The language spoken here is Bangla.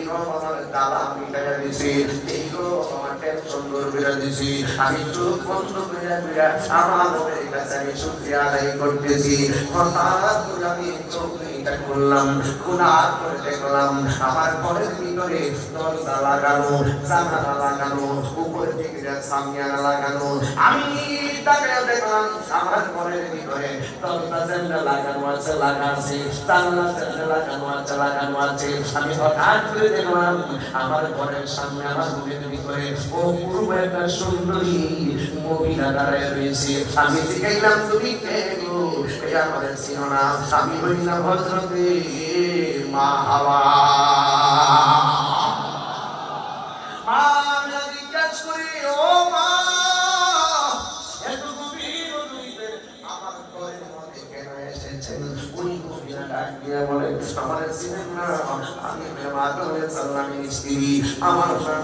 রব আমার জ্বালা মিটাইয়া দিছি, এই রব আমার টেনশন দূর করে দিছি। আমি চোখ বন্ধ করে আমার রবের কাছে আমি শুকরিয়া আদায় করতেছি। হঠাৎ করে আমি চোখ এটা করলাম, গুনাহ করে দেখলাম আমার ঘরের ভিতরে দরজা লাগানো, জানালা লাগানো, উপর থেকে সামিয়ানা লাগানো। আমি তাকায় দেখলাম আমার ঘরের ভিতরে দরজা জানলা লাগানো আছে, জানলা জানলা লাগানো আছে। আমি হঠাৎ করে দেখলাম আমার ঘরের সামনে আমার রুমের ভিতরে অপূর্ব একটা সুন্দরী মহিলা দাঁড়ায় রয়েছে। আমি জিজ্ঞাসলাম তুমি কে গো? এটা আমাদের ছিল না, আমি হইলাম হযরতে মা হাওয়া। আমি জিজ্ঞাসা করি ও মা, এত গভীর রাতে আমার ঘরের মধ্যে কেন এসেছেন? ওই মহিলা ডাক দিয়ে বলে আমার ছিলেন না, আমি মেয়ে মাতা হয়ে সাল্লামের স্ত্রী, আমার নাম